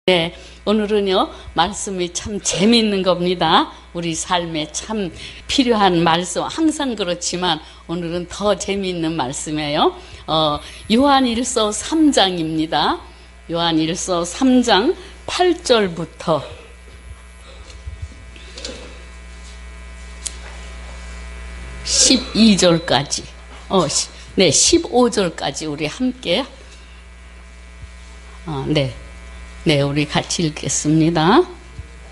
네, 오늘은요, 말씀이 참 재미있는 겁니다. 우리 삶에 참 필요한 말씀, 항상 그렇지만 오늘은 더 재미있는 말씀이에요. 요한일서 3장입니다. 요한일서 3장 8절부터 12절까지, 네, 15절까지 우리 함께, 네, 우리 같이 읽겠습니다.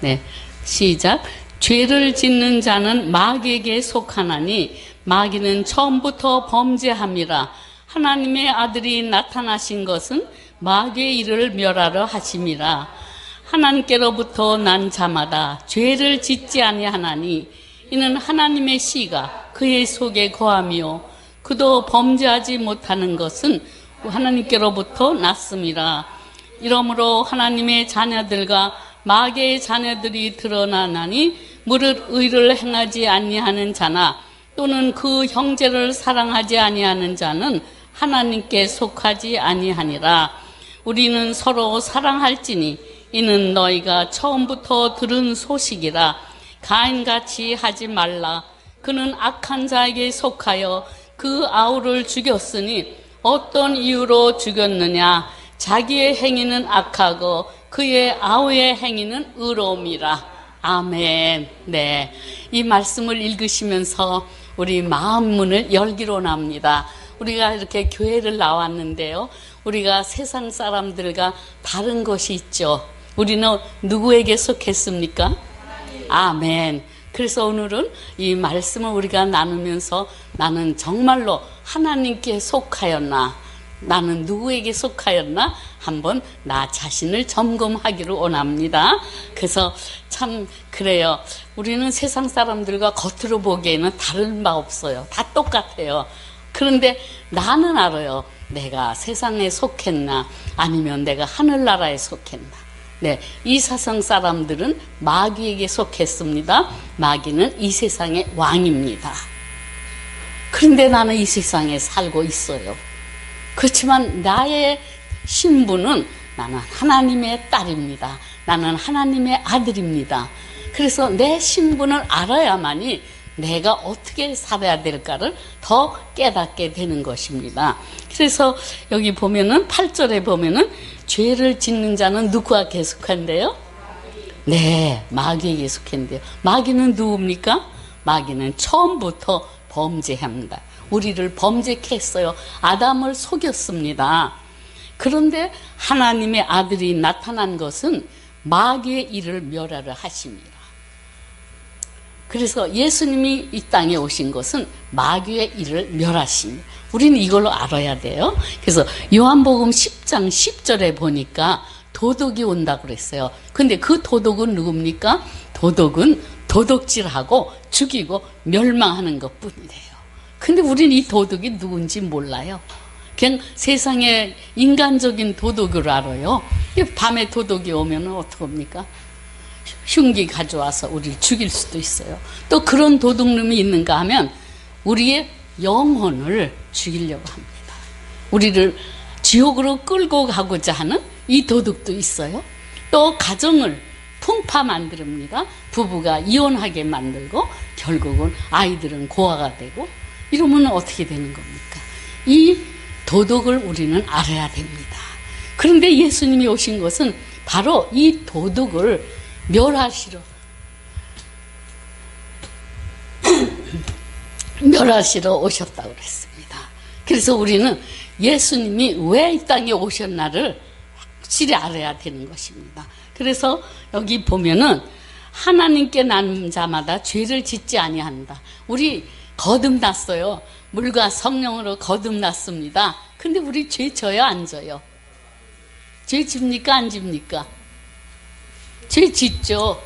네, 시작. 죄를 짓는 자는 마귀에게 속하나니 마귀는 처음부터 범죄함이라. 하나님의 아들이 나타나신 것은 마귀의 일을 멸하려 하심이라. 하나님께로부터 난 자마다 죄를 짓지 아니하나니 이는 하나님의 씨가 그의 속에 거하며 그도 범죄하지 못하는 것은 하나님께로부터 났음이라. 이러므로 하나님의 자녀들과 마귀의 자녀들이 드러나나니 무릇 의를 행하지 아니하는 자나 또는 그 형제를 사랑하지 아니하는 자는 하나님께 속하지 아니하니라. 우리는 서로 사랑할지니 이는 너희가 처음부터 들은 소식이라. 가인같이 하지 말라. 그는 악한 자에게 속하여 그 아우를 죽였으니 어떤 이유로 죽였느냐? 자기의 행위는 악하고 그의 아우의 행위는 의로움이라. 아멘. 네, 이 말씀을 읽으시면서 우리 마음 문을 열기로 합니다. 우리가 이렇게 교회를 나왔는데요, 우리가 세상 사람들과 다른 것이 있죠. 우리는 누구에게 속했습니까? 아멘. 그래서 오늘은 이 말씀을 우리가 나누면서 나는 정말로 하나님께 속하였나, 나는 누구에게 속하였나 한번 나 자신을 점검하기를 원합니다. 그래서 참 그래요. 우리는 세상 사람들과 겉으로 보기에는 다른 바 없어요. 다 똑같아요. 그런데 나는 알아요. 내가 세상에 속했나 아니면 내가 하늘나라에 속했나. 네, 이 세상 사람들은 마귀에게 속했습니다. 마귀는 이 세상의 왕입니다. 그런데 나는 이 세상에 살고 있어요. 그렇지만 나의 신분은 나는 하나님의 딸입니다. 나는 하나님의 아들입니다. 그래서 내 신분을 알아야만이 내가 어떻게 살아야 될까를 더 깨닫게 되는 것입니다. 그래서 여기 보면은 8절에 보면은 죄를 짓는 자는 누구에게 속한데요? 네, 마귀에게 속한데요. 마귀는 누굽니까? 마귀는 처음부터 범죄합니다. 우리를 범죄케 했어요. 아담을 속였습니다. 그런데 하나님의 아들이 나타난 것은 마귀의 일을 멸하려 하십니다. 그래서 예수님이 이 땅에 오신 것은 마귀의 일을 멸하십니다. 우리는 이걸로 알아야 돼요. 그래서 요한복음 10장 10절에 보니까 도둑이 온다고 그랬어요. 근데 그 도둑은 누굽니까? 도둑은 도둑질하고 죽이고 멸망하는 것뿐이래요. 근데 우리는 이 도둑이 누군지 몰라요. 그냥 세상에 인간적인 도둑을 알아요. 밤에 도둑이 오면 어떡합니까? 흉기 가져와서 우리를 죽일 수도 있어요. 또 그런 도둑놈이 있는가 하면 우리의 영혼을 죽이려고 합니다. 우리를 지옥으로 끌고 가고자 하는 이 도둑도 있어요. 또 가정을 풍파 만듭니다. 부부가 이혼하게 만들고 결국은 아이들은 고아가 되고 이러면 어떻게 되는 겁니까? 이 도둑을 우리는 알아야 됩니다. 그런데 예수님이 오신 것은 바로 이 도둑을 멸하시러 오셨다고 그랬습니다. 그래서 우리는 예수님이 왜 이 땅에 오셨나를 확실히 알아야 되는 것입니다. 그래서 여기 보면은 하나님께 난 자마다 죄를 짓지 아니한다. 우리 거듭났어요. 물과 성령으로 거듭났습니다. 근데 우리 죄 져요, 안 져요? 죄 집니까, 안 집니까? 죄 짓죠.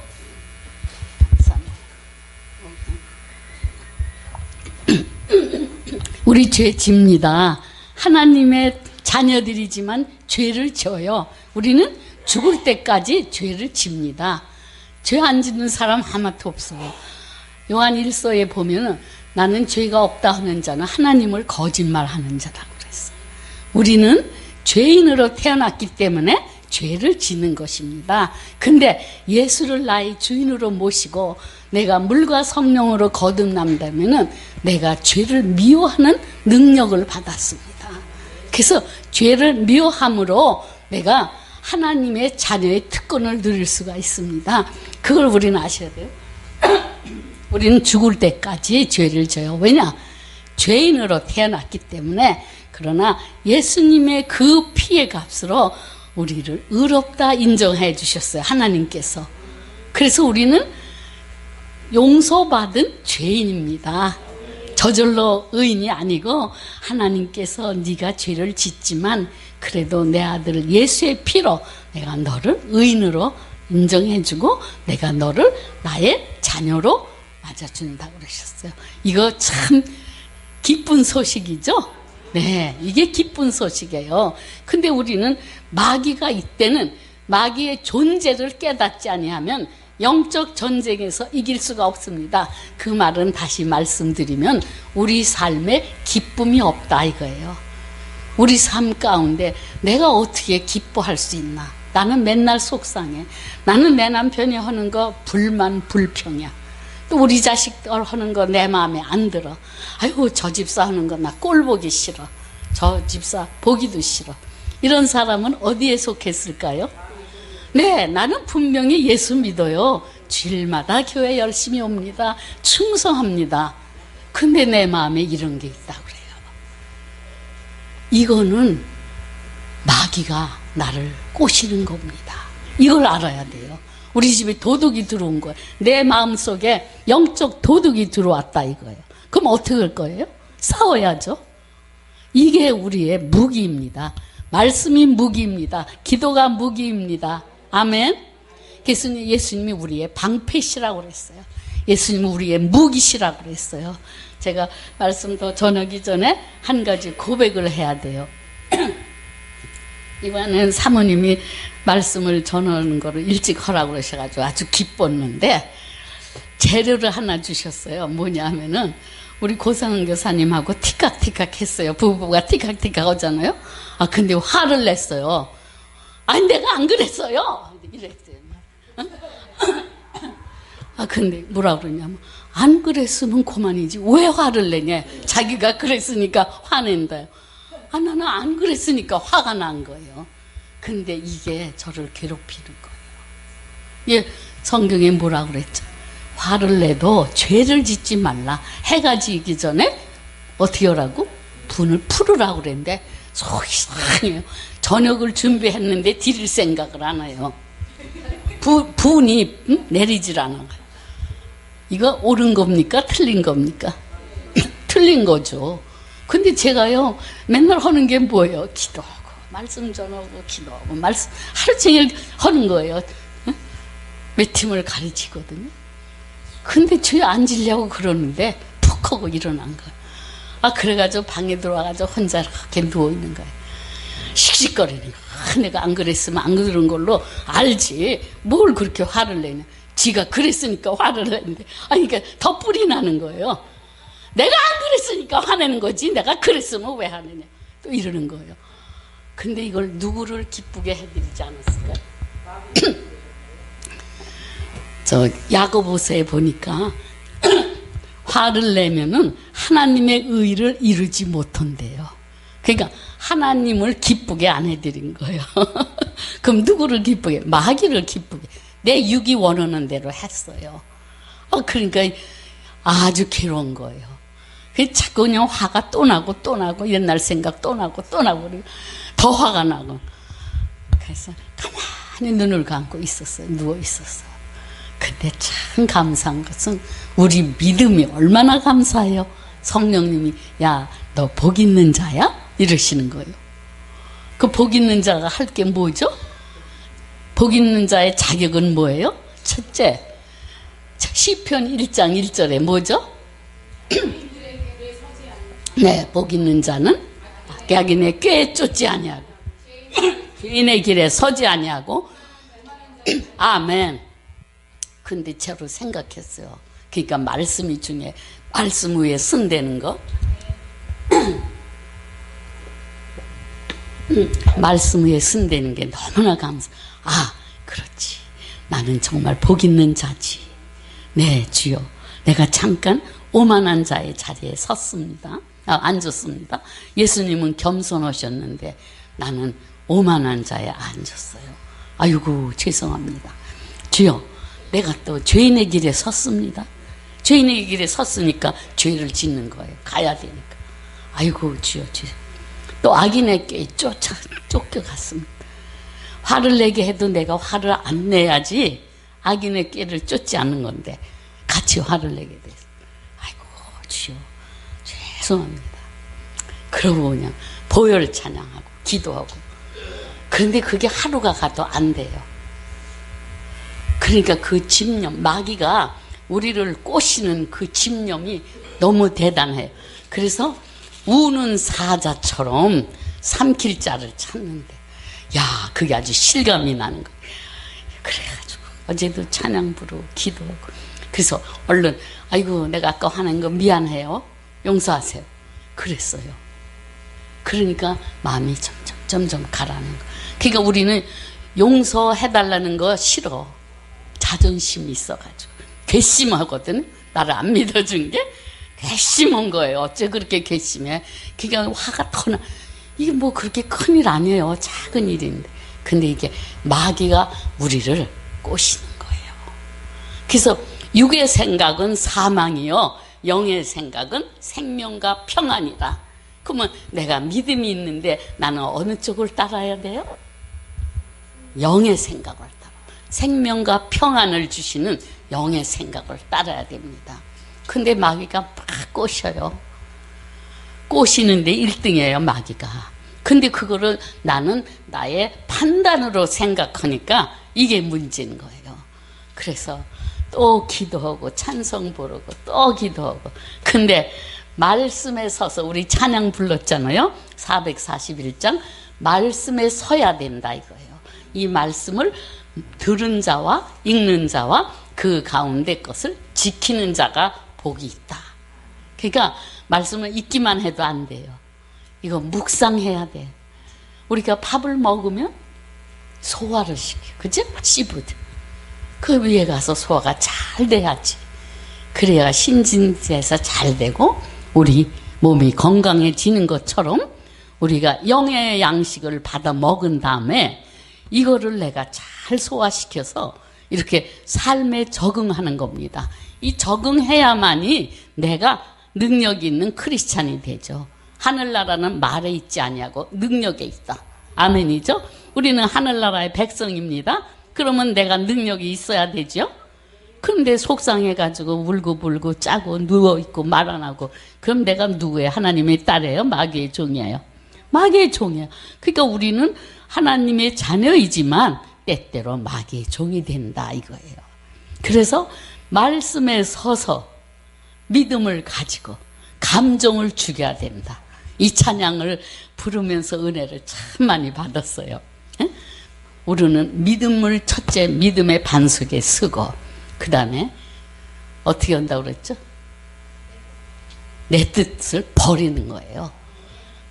우리 죄 집니다. 하나님의 자녀들이지만 죄를 져요. 우리는 죽을 때까지 죄를 집니다. 죄 안 짓는 사람 하나도 없어요. 요한일서에 보면은 나는 죄가 없다 하는 자는 하나님을 거짓말하는 자라고 그랬어요. 우리는 죄인으로 태어났기 때문에 죄를 짓는 것입니다. 근데 예수를 나의 주인으로 모시고 내가 물과 성령으로 거듭난다면은 내가 죄를 미워하는 능력을 받았습니다. 그래서 죄를 미워함으로 내가 하나님의 자녀의 특권을 누릴 수가 있습니다. 그걸 우리는 아셔야 돼요. 우리는 죽을 때까지 죄를 져요. 왜냐? 죄인으로 태어났기 때문에. 그러나 예수님의 그 피의 값으로 우리를 의롭다 인정해 주셨어요. 하나님께서. 그래서 우리는 용서받은 죄인입니다. 저절로 의인이 아니고 하나님께서 네가 죄를 짓지만 그래도 내 아들 예수의 피로 내가 너를 의인으로 인정해주고 내가 너를 나의 자녀로 맞아준다고 그러셨어요. 이거 참 기쁜 소식이죠? 네, 이게 기쁜 소식이에요. 근데 우리는 마귀가 이때는 마귀의 존재를 깨닫지 아니하면 영적 전쟁에서 이길 수가 없습니다. 그 말은 다시 말씀드리면 우리 삶에 기쁨이 없다 이거예요. 우리 삶 가운데 내가 어떻게 기뻐할 수 있나? 나는 맨날 속상해. 나는 내 남편이 하는 거 불만 불평이야. 또 우리 자식들 하는 거 내 마음에 안 들어. 아이고 저 집사 하는 거 나 꼴 보기 싫어. 저 집사 보기도 싫어. 이런 사람은 어디에 속했을까요? 네, 나는 분명히 예수 믿어요. 주일마다 교회 열심히 옵니다. 충성합니다. 근데 내 마음에 이런 게 있다고 그래요. 이거는 마귀가 나를 꼬시는 겁니다. 이걸 알아야 돼요. 우리 집에 도둑이 들어온 거예요. 내 마음속에 영적 도둑이 들어왔다 이거예요. 그럼 어떻게 할 거예요? 싸워야죠. 이게 우리의 무기입니다. 말씀이 무기입니다. 기도가 무기입니다. 아멘. 예수님이 우리의 방패시라고 그랬어요. 예수님은 우리의 무기시라고 그랬어요. 제가 말씀 더 전하기 전에 한 가지 고백을 해야 돼요. 이번에는 사모님이 말씀을 전하는 거를 일찍 하라고 그러셔가지고 아주 기뻤는데 재료를 하나 주셨어요. 뭐냐면은 우리 고상은 교사님하고 티깍티깍 했어요. 부부가 티깍티깍 하잖아요. 아 근데 화를 냈어요. 아니 내가 안 그랬어요. 이랬어요. 아 근데 뭐라 그러냐면 안 그랬으면 그만이지 왜 화를 내냐. 자기가 그랬으니까 화낸다요. 아 나는 안 그랬으니까 화가 난 거예요. 근데 이게 저를 괴롭히는 거예요. 예, 성경에 뭐라 그랬죠? 화를 내도 죄를 짓지 말라. 해가 지기 전에 어떻게 하라고? 분을 풀으라고 그랬는데 속이 상해요. 저녁을 준비했는데 드릴 생각을 안 해요. 분이 내리질 않아요. 이거 옳은 겁니까? 틀린 겁니까? 틀린 거죠. 근데 제가요 맨날 하는 게 뭐예요? 기도하고 말씀 전하고 기도하고 말씀 하루 종일 하는 거예요. 몇 팀을 가르치거든요. 근데 죄 안 지려고 그러는데 푹 하고 일어난 거예요. 아 그래가지고 방에 들어와가지고 혼자 이렇게 누워있는 거예요. 씩씩거리는 거예요. 아, 내가 안 그랬으면 안 그런 걸로 알지 뭘 그렇게 화를 내냐. 지가 그랬으니까 화를 내는데 아니 그러니까 더 뿔이 나는 거예요. 내가 안 그랬으니까 화내는 거지 내가 그랬으면 왜 화내냐 또 이러는 거예요. 근데 이걸 누구를 기쁘게 해드리지 않았을까요? 저 야고보서에 보니까 화를 내면은 하나님의 의를 이루지 못한대요. 그러니까 하나님을 기쁘게 안 해드린 거예요. 그럼 누구를 기쁘게? 마귀를 기쁘게. 내 육이 원하는 대로 했어요. 그러니까 아주 괴로운 거예요. 자꾸 그냥 화가 또 나고 또 나고 옛날 생각 또 나고 또 나고 더 화가 나고 그래서 가만히 눈을 감고 있었어요. 누워 있었어요. 근데 참 감사한 것은 우리 믿음이 얼마나 감사해요. 성령님이 야, 너 복 있는 자야? 이러시는 거예요. 그 복 있는 자가 할 게 뭐죠? 복 있는 자의 자격은 뭐예요? 첫째, 시편 1장 1절에 뭐죠? 네, 복 있는 자는 악인의 꾀에 쫓지 아니하고 죄인의 길에 서지 아니하고 아멘. 근데 저로 생각했어요. 그러니까 말씀이 중에 말씀 위에 쓴다는 거. 말씀 위에 쓴다는 게 너무나 아, 그렇지. 나는 정말 복 있는 자지. 네, 주여. 내가 잠깐 오만한 자의 자리에 섰습니다. 앉았습니다. 예수님은 겸손하셨는데 나는 오만한 자에 앉았어요. 아이고, 죄송합니다. 주여, 내가 또 죄인의 길에 섰습니다. 죄인의 길에 섰으니까 죄를 짓는 거예요. 가야 되니까. 아이고, 주여, 주여. 또 악인에게 쫓겨갔습니다. 화를 내게 해도 내가 화를 안 내야지 악인의 꾀를 쫓지 않는 건데 같이 화를 내게 됐어요. 아이고, 주여, 죄송합니다. 그러고 그냥 보혈 찬양하고 기도하고. 그런데 그게 하루가 가도 안 돼요. 그러니까 그 집념, 마귀가 우리를 꼬시는 그 집념이 너무 대단해요. 그래서 우는 사자처럼 삼킬 자를 찾는데, 야, 그게 아주 실감이 나는 거예요. 그래가지고 어제도 찬양 부르고 기도하고. 그래서 얼른, 아이고, 내가 아까 화낸 거 미안해요. 용서하세요. 그랬어요. 그러니까 마음이 점점 가라는 거. 그러니까 우리는 용서해달라는 거 싫어. 자존심이 있어가지고. 괘씸하거든. 나를 안 믿어준 게 괘씸한 거예요. 어째 그렇게 괘씸해. 그러니까 화가 더 나. 이게 뭐 그렇게 큰일 아니에요. 작은 일인데. 근데 이게 마귀가 우리를 꼬시는 거예요. 그래서 육의 생각은 사망이요, 영의 생각은 생명과 평안이다. 그러면 내가 믿음이 있는데 나는 어느 쪽을 따라야 돼요? 영의 생각을 따라. 생명과 평안을 주시는 영의 생각을 따라야 됩니다. 근데 마귀가 막 꼬셔요. 꼬시는데 1등이에요, 마귀가. 근데 그거를 나는 나의 판단으로 생각하니까 이게 문제인 거예요. 그래서 또 기도하고 찬송 부르고 또 기도하고. 근데 말씀에 서서 우리 찬양 불렀잖아요. 441장 말씀에 서야 된다 이거예요. 이 말씀을 들은 자와 읽는 자와 그 가운데 것을 지키는 자가 복이 있다. 그러니까 말씀을 읽기만 해도 안 돼요. 이거 묵상해야 돼. 우리가 밥을 먹으면 소화를 시켜. 그죠? 씨부드. 그 위에 가서 소화가 잘 돼야지. 그래야 신진대사 잘 되고 우리 몸이 건강해지는 것처럼 우리가 영의 양식을 받아 먹은 다음에 이거를 내가 잘 소화시켜서 이렇게 삶에 적응하는 겁니다. 이 적응해야만이 내가 능력 있는 크리스찬이 되죠. 하늘나라는 말에 있지 아니하고 능력에 있다. 아멘이죠? 우리는 하늘나라의 백성입니다. 그러면 내가 능력이 있어야 되죠? 그런데 속상해가지고 울고불고 짜고 누워있고 말 안 하고, 그럼 내가 누구예요? 하나님의 딸이에요? 마귀의 종이에요? 마귀의 종이에요. 그러니까 우리는 하나님의 자녀이지만 때때로 마귀의 종이 된다 이거예요. 그래서 말씀에 서서 믿음을 가지고 감정을 죽여야 된다. 이 찬양을 부르면서 은혜를 참 많이 받았어요. 우리는 믿음을 첫째 믿음의 반석에 쓰고 그 다음에 어떻게 한다고 그랬죠? 내 뜻을 버리는 거예요.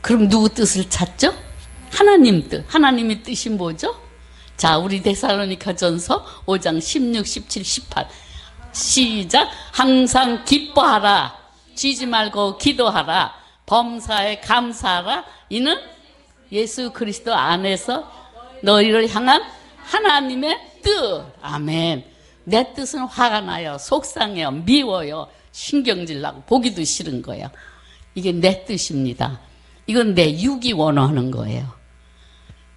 그럼 누구 뜻을 찾죠? 하나님 뜻. 하나님의 뜻이 뭐죠? 자, 우리 데살로니가전서 5장 16, 17, 18 시작. 항상 기뻐하라. 쥐지 말고 기도하라. 범사에 감사하라. 이는 예수 그리스도 안에서 너희를 향한 하나님의 뜻. 아멘. 내 뜻은 화가 나요. 속상해요. 미워요. 신경질 나고 보기도 싫은 거예요. 이게 내 뜻입니다. 이건 내 육이 원하는 거예요.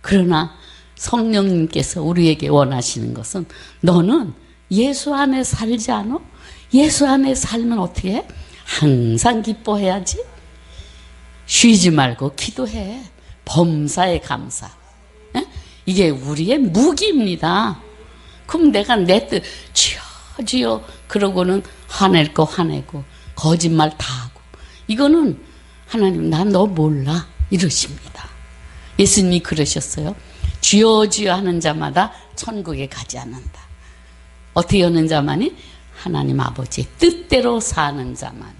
그러나 성령님께서 우리에게 원하시는 것은 너는 예수 안에 살지 않아? 예수 안에 살면 어떻게 해? 항상 기뻐해야지. 쉬지 말고 기도해. 범사에 감사. 에? 이게 우리의 무기입니다. 그럼 내가 내 뜻 주여 그러고는 화낼 거 화내고 거짓말 다 하고, 이거는 하나님 난 너 몰라 이러십니다. 예수님이 그러셨어요. 주여 주여 하는 자마다 천국에 가지 않는다. 어떻게 하는 자만이? 하나님 아버지의 뜻대로 사는 자만이.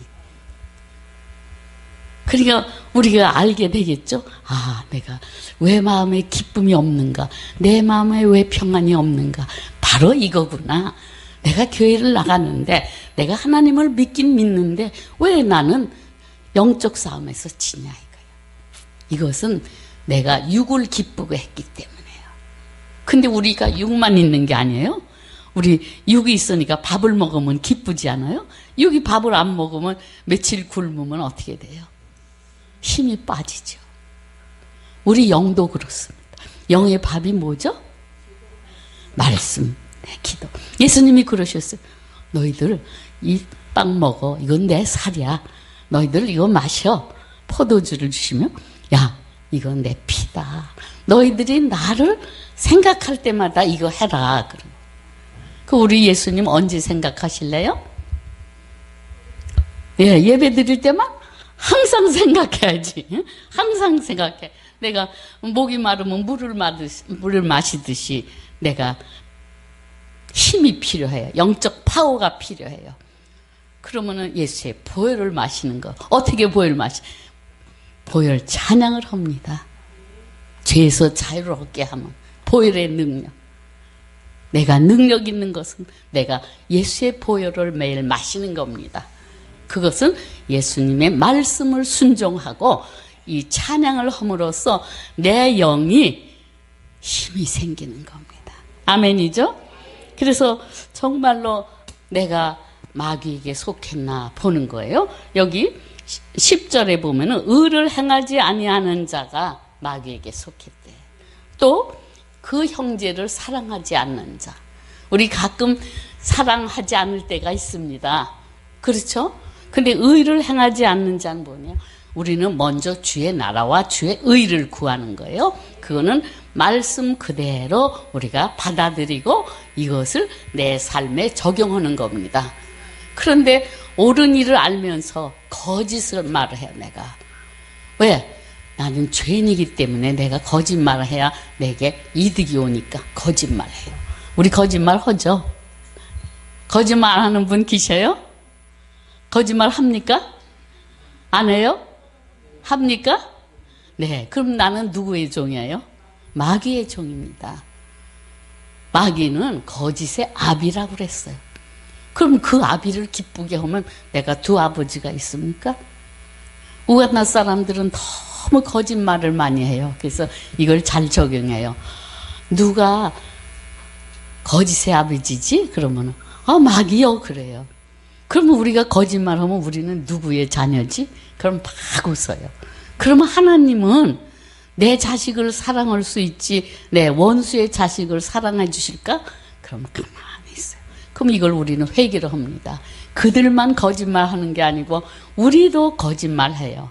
그러니까 우리가 알게 되겠죠. 아, 내가 왜 마음에 기쁨이 없는가? 내 마음에 왜 평안이 없는가? 바로 이거구나. 내가 교회를 나가는데 내가 하나님을 믿긴 믿는데 왜 나는 영적 싸움에서 지냐 이거예요. 이것은 내가 육을 기쁘게 했기 때문에요. 근데 우리가 육만 있는 게 아니에요. 우리 육이 있으니까 밥을 먹으면 기쁘지 않아요? 육이 밥을 안 먹으면 며칠 굶으면 어떻게 돼요? 힘이 빠지죠. 우리 영도 그렇습니다. 영의 밥이 뭐죠? 말씀, 기도. 예수님이 그러셨어요. 너희들 이 빵 먹어. 이건 내 살이야. 너희들 이거 마셔. 포도주를 주시면 야, 이건 내 피다. 너희들이 나를 생각할 때마다 이거 해라. 그 우리 예수님 언제 생각하실래요? 예, 예배 드릴 때만 항상 생각해야지. 항상 생각해. 내가 목이 마르면 물을 마시듯이 내가 힘이 필요해요. 영적 파워가 필요해요. 그러면은 예수의 보혈을 마시는 거. 어떻게 보혈을 보혈 찬양을 합니다. 죄에서 자유롭게 하면 보혈의 능력. 내가 능력 있는 것은 내가 예수의 보혈을 매일 마시는 겁니다. 그것은 예수님의 말씀을 순종하고 이 찬양을 함으로써 내 영이 힘이 생기는 겁니다. 아멘이죠? 그래서 정말로 내가 마귀에게 속했나 보는 거예요. 여기 10절에 보면은 의를 행하지 아니하는 자가 마귀에게 속했대. 또 그 형제를 사랑하지 않는 자. 우리 가끔 사랑하지 않을 때가 있습니다. 그렇죠? 근데 의를 행하지 않는 자는 뭐냐? 우리는 먼저 주의 나라와 주의 의를 구하는 거예요. 그거는 말씀 그대로 우리가 받아들이고 이것을 내 삶에 적용하는 겁니다. 그런데 옳은 일을 알면서 거짓을 말을 해요, 내가. 왜? 나는 죄인이기 때문에 내가 거짓말을 해야 내게 이득이 오니까 거짓말해요. 우리 거짓말 하죠? 거짓말 안 하는 분 계셔요? 거짓말 합니까? 안 해요? 합니까? 네. 그럼 나는 누구의 종이에요? 마귀의 종입니다. 마귀는 거짓의 아비라고 그랬어요. 그럼 그 아비를 기쁘게 하면 내가 두 아버지가 있습니까? 우간다 사람들은 너무 거짓말을 많이 해요. 그래서 이걸 잘 적용해요. 누가 거짓의 아버지지? 그러면 마귀요 그래요. 그러면 우리가 거짓말하면 우리는 누구의 자녀지? 그럼 막 웃어요. 그러면 하나님은 내 자식을 사랑할 수 있지 내 원수의 자식을 사랑해 주실까? 그럼 가만히 있어요. 그럼 이걸 우리는 회개를 합니다. 그들만 거짓말하는 게 아니고 우리도 거짓말해요.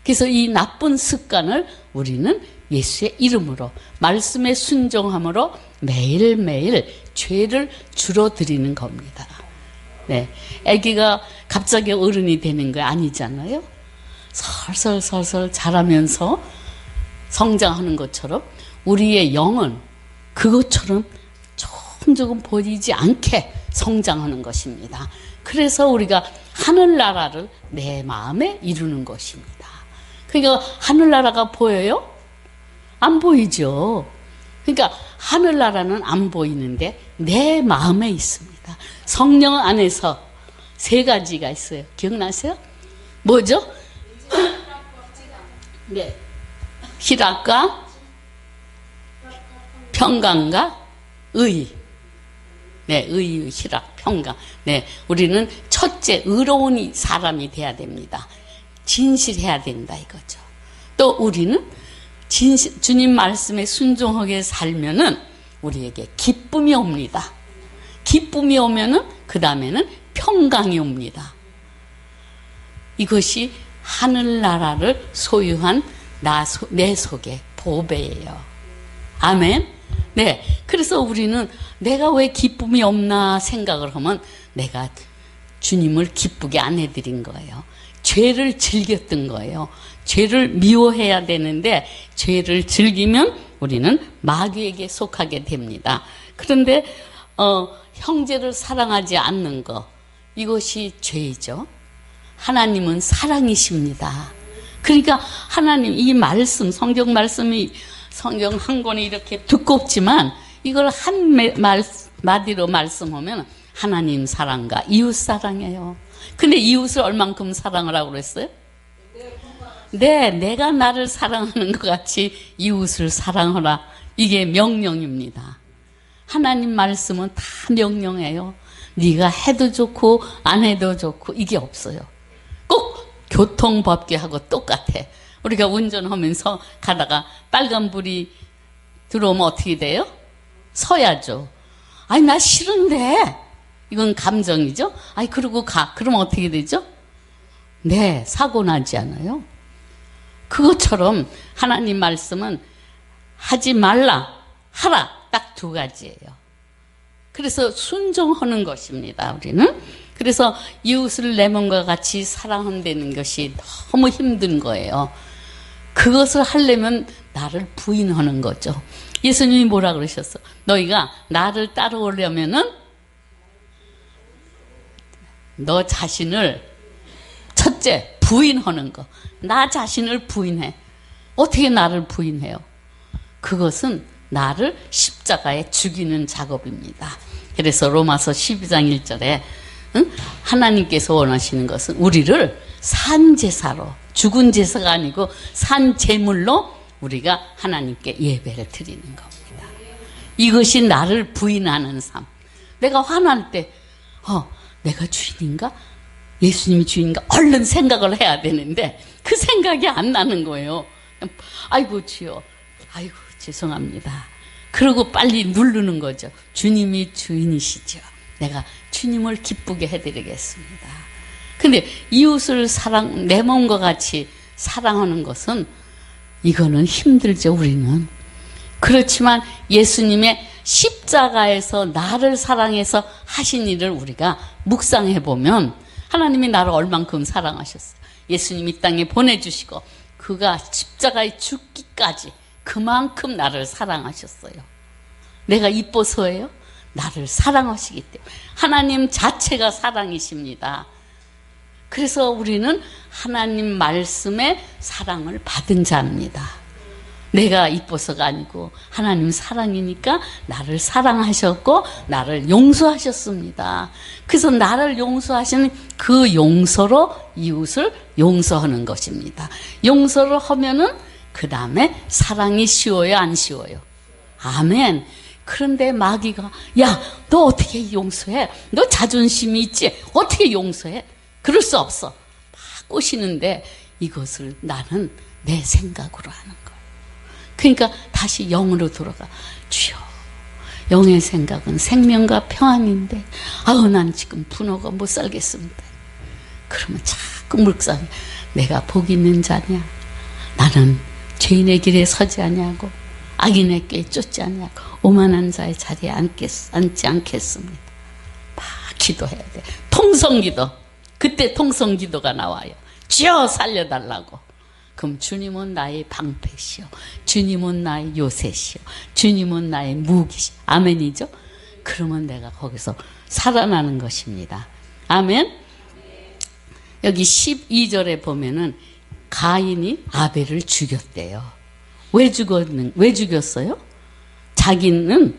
그래서 이 나쁜 습관을 우리는 예수의 이름으로 말씀에 순종함으로 매일매일 죄를 줄어들이는 겁니다. 네, 아기가 갑자기 어른이 되는 거 아니잖아요. 설설 자라면서 성장하는 것처럼 우리의 영은 그것처럼 조금 보이지 않게 성장하는 것입니다. 그래서 우리가 하늘나라를 내 마음에 이루는 것입니다. 그러니까 하늘나라가 보여요? 안 보이죠. 그러니까 하늘나라는 안 보이는데 내 마음에 있습니다. 성령 안에서 세 가지가 있어요. 기억나세요? 뭐죠? 네, 희락과 평강과 의. 네, 의, 희락, 평강. 네, 우리는 첫째 의로운 사람이 돼야 됩니다. 진실해야 된다 이거죠. 또 우리는 주님 말씀에 순종하게 살면은 우리에게 기쁨이 옵니다. 기쁨이 오면은 그 다음에는 평강이 옵니다. 이것이 하늘나라를 소유한 내 속의 보배예요. 아멘. 네. 그래서 우리는 내가 왜 기쁨이 없나 생각을 하면 내가 주님을 기쁘게 안 해드린 거예요. 죄를 즐겼던 거예요. 죄를 미워해야 되는데 죄를 즐기면 우리는 마귀에게 속하게 됩니다. 그런데 형제를 사랑하지 않는 것, 이것이 죄이죠. 하나님은 사랑이십니다. 그러니까 하나님 이 말씀, 성경 말씀이 성경 한 권이 이렇게 두껍지만 이걸 한 마디로 말씀하면 하나님 사랑과 이웃 사랑이에요. 근데 이웃을 얼만큼 사랑을 하고 그랬어요? 네, 내가 나를 사랑하는 것 같이 이웃을 사랑하라. 이게 명령입니다. 하나님 말씀은 다 명령이에요. 네가 해도 좋고 안 해도 좋고 이게 없어요. 꼭 교통법규하고 똑같아. 우리가 운전하면서 가다가 빨간불이 들어오면 어떻게 돼요? 서야죠. 아니 나 싫은데. 이건 감정이죠. 아니 그러고 가. 그러면 어떻게 되죠? 네, 사고 나지 않아요. 그것처럼 하나님 말씀은 하지 말라, 하라. 딱 두 가지예요. 그래서 순종하는 것입니다, 우리는. 그래서 이웃을 내 몸과 같이 사랑한다는 것이 너무 힘든 거예요. 그것을 하려면 나를 부인하는 거죠. 예수님이 뭐라 그러셨어? 너희가 나를 따라오려면은 너 자신을 첫째 부인하는 거. 나 자신을 부인해. 어떻게 나를 부인해요? 그것은 나를 십자가에 죽이는 작업입니다. 그래서 로마서 12장 1절에 하나님께서 원하시는 것은 우리를 산 제사로, 죽은 제사가 아니고 산 제물로 우리가 하나님께 예배를 드리는 겁니다. 이것이 나를 부인하는 삶. 내가 화날 때 내가 주인인가? 예수님이 주인인가? 얼른 생각을 해야 되는데 그 생각이 안 나는 거예요. 아이고 주여, 아이고 죄송합니다. 그러고 빨리 누르는 거죠. 주님이 주인이시죠. 내가 주님을 기쁘게 해드리겠습니다. 근데 이웃을 내 몸과 같이 사랑하는 것은 이거는 힘들죠, 우리는. 그렇지만 예수님의 십자가에서 나를 사랑해서 하신 일을 우리가 묵상해 보면 하나님이 나를 얼만큼 사랑하셨어요. 예수님이 이 땅에 보내주시고 그가 십자가에 죽기까지 그만큼 나를 사랑하셨어요. 내가 이뻐서예요? 나를 사랑하시기 때문에. 하나님 자체가 사랑이십니다. 그래서 우리는 하나님 말씀의 사랑을 받은 자입니다. 내가 이뻐서가 아니고 하나님 사랑이니까 나를 사랑하셨고 나를 용서하셨습니다. 그래서 나를 용서하시는 그 용서로 이웃을 용서하는 것입니다. 용서를 하면은 그 다음에 사랑이 쉬워요, 안 쉬워요? 아멘. 그런데 마귀가 야, 너 어떻게 용서해? 너 자존심이 있지? 어떻게 용서해? 그럴 수 없어. 막 꼬시는데 이것을 나는 내 생각으로 하는 거예요. 그러니까 다시 영으로 돌아가. 주여, 영의 생각은 생명과 평안인데 아우 난 지금 분노가 못 살겠습니다. 그러면 자꾸 묵상해. 내가 복 있는 자냐? 나는 죄인의 길에 서지 아니하고 악인의 꾀에 쫓지 아니하고 오만한 자의 자리에 앉지 않겠습니다. 막 기도해야 돼. 통성기도. 그때 통성기도가 나와요. 주여 살려달라고. 그럼 주님은 나의 방패시오. 주님은 나의 요새시오. 주님은 나의 무기시오. 아멘이죠? 그러면 내가 거기서 살아나는 것입니다. 아멘? 여기 12절에 보면은 가인이 아벨을 죽였대요. 왜 죽였어요? 자기는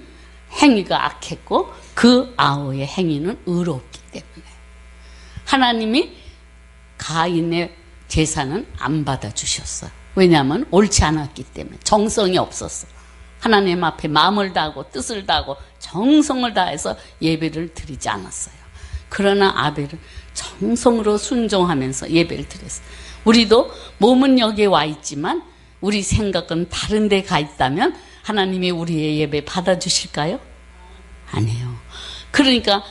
행위가 악했고 그 아우의 행위는 의롭기 때문에. 하나님이 가인의 제사는 안 받아주셨어요. 왜냐하면 옳지 않았기 때문에. 정성이 없었어. 하나님 앞에 마음을 다하고 뜻을 다하고 정성을 다해서 예배를 드리지 않았어요. 그러나 아벨은 정성으로 순종하면서 예배를 드렸어요. 우리도 몸은 여기에 와 있지만 우리 생각은 다른 데 가 있다면 하나님이 우리의 예배 받아주실까요? 아니에요. 그러니까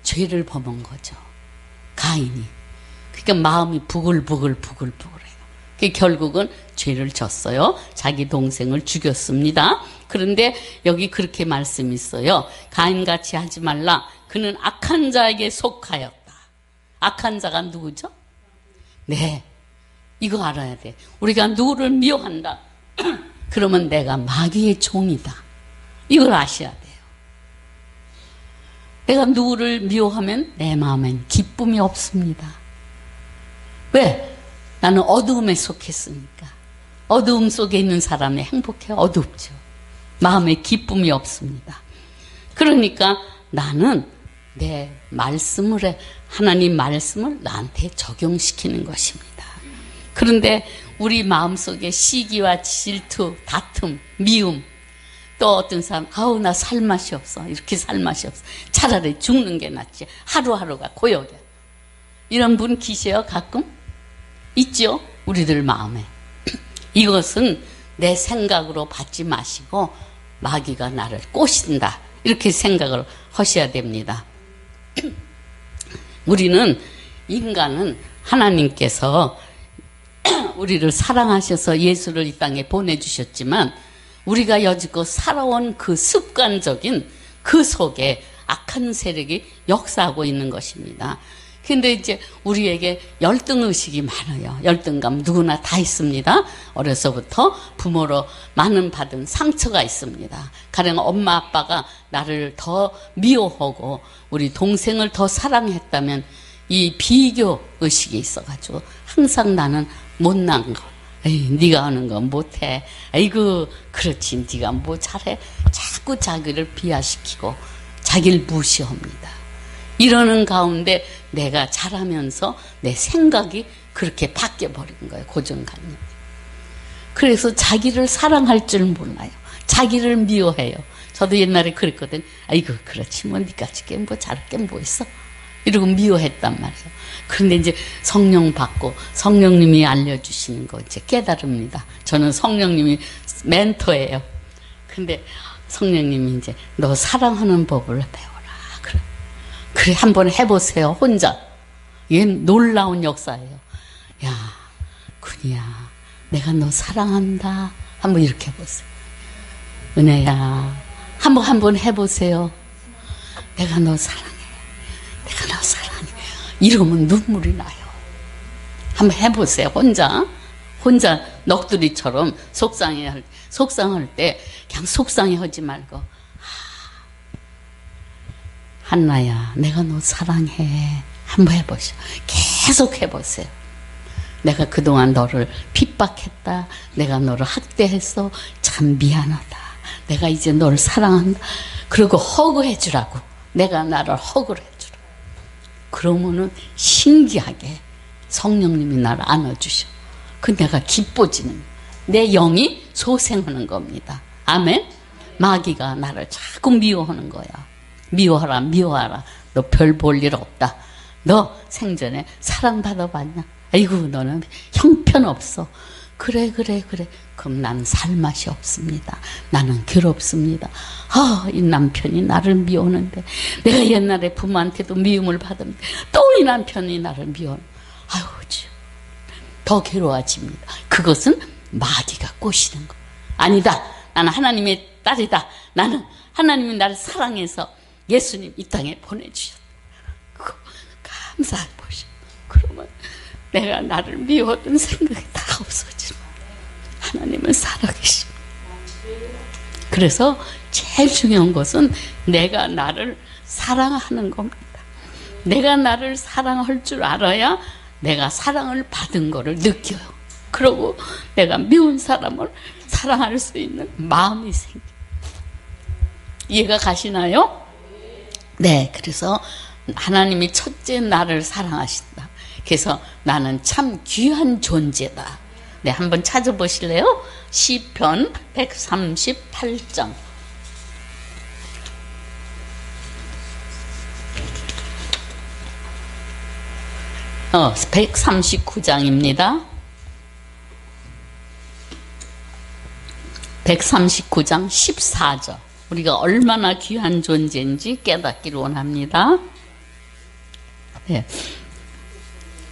죄를 범한 거죠. 가인이. 그러니까 마음이 부글부글해요. 결국은 죄를 졌어요. 자기 동생을 죽였습니다. 그런데 여기 그렇게 말씀이 있어요. 가인같이 하지 말라. 그는 악한 자에게 속하였다. 악한 자가 누구죠? 네, 이거 알아야 돼. 우리가 누구를 미워한다. 그러면 내가 마귀의 종이다. 이걸 아셔야 돼요. 내가 누구를 미워하면 내 마음엔 기쁨이 없습니다. 왜? 나는 어두움에 속했으니까. 어두움 속에 있는 사람이 행복해요? 어둡죠. 마음에 기쁨이 없습니다. 그러니까 나는 내 말씀을 하나님 말씀을 나한테 적용시키는 것입니다. 그런데 우리 마음속에 시기와 질투, 다툼, 미움, 또 어떤 사람 아우 나 살 맛이 없어. 이렇게 살 맛이 없어. 차라리 죽는 게 낫지. 하루하루가 고역이야. 이런 분 계세요 가끔? 있죠? 우리들 마음에. 이것은 내 생각으로 받지 마시고 마귀가 나를 꼬신다. 이렇게 생각을 하셔야 됩니다. 우리는 인간은 하나님께서 우리를 사랑하셔서 예수를 이 땅에 보내주셨지만 우리가 여지껏 살아온 그 습관적인 그 속에 악한 세력이 역사하고 있는 것입니다. 근데 이제 우리에게 열등의식이 많아요. 열등감 누구나 다 있습니다. 어려서부터 부모로 많은 받은 상처가 있습니다. 가령 엄마 아빠가 나를 더 미워하고 우리 동생을 더 사랑했다면 이 비교 의식이 있어가지고 항상 나는 못난 거. 에이, 네가 하는 건 못해. 아이고 그렇지 네가 뭐 잘해. 자꾸 자기를 비하시키고 자기를 무시합니다. 이러는 가운데 내가 자라면서 내 생각이 그렇게 바뀌어버린 거예요. 고정관념이. 그래서 자기를 사랑할 줄 몰라요. 자기를 미워해요. 저도 옛날에 그랬거든. 아이고 그렇지 뭐 니까지 뭐 잘할 게 뭐 있어. 이러고 미워했단 말이에요. 그런데 이제 성령 받고 성령님이 알려주시는 거 이제 깨달습니다. 저는 성령님이 멘토예요. 근데 성령님이 이제 너 사랑하는 법을 배워라. 그래 한번 해보세요. 혼자. 이게 놀라운 역사예요. 야 군이야 내가 너 사랑한다. 한번 이렇게 해보세요. 은혜야 한번 해보세요. 내가 너 사랑해. 내가 너 사랑해. 이러면 눈물이 나요. 한번 해보세요. 혼자 넋두리처럼 속상할 때 그냥 속상해하지 말고 한나야 내가 너 사랑해. 한번 해보세요. 계속 해보세요. 내가 그동안 너를 핍박했다. 내가 너를 학대했어. 참 미안하다. 내가 이제 너를 사랑한다. 그리고 허그해주라고. 내가 나를 허그를 해주라. 그러면은 신기하게 성령님이 나를 안아주셔. 그 내가 기뻐지는 내 영이 소생하는 겁니다. 아멘. 마귀가 나를 자꾸 미워하는 거야. 미워하라. 너 별 볼 일 없다. 너 생전에 사랑받아봤냐? 아이고 너는 형편없어. 그래. 그럼 난 살맛이 없습니다. 나는 괴롭습니다. 이 남편이 나를 미워하는데 내가 옛날에 부모한테도 미움을 받았는데 또 이 남편이 나를 미워하는. 아유 더 괴로워집니다. 그것은 마귀가 꼬시는 거. 아니다. 나는 하나님의 딸이다. 나는 하나님이 나를 사랑해서 예수님 이 땅에 보내주셨다. 감사해 보시오. 그러면 내가 나를 미워하던 생각이 다 없어지는 하나님은 살아계십니다. 그래서 제일 중요한 것은 내가 나를 사랑하는 겁니다. 내가 나를 사랑할 줄 알아야 내가 사랑을 받은 거를 느껴요. 그리고 내가 미운 사람을 사랑할 수 있는 마음이 생겨요. 이해가 가시나요? 네, 그래서 하나님이 첫째 나를 사랑하신다. 그래서 나는 참 귀한 존재다. 네, 한번 찾아보실래요? 시편 138장. 139장입니다. 139장 14절. 우리가 얼마나 귀한 존재인지 깨닫기를 원합니다. 네.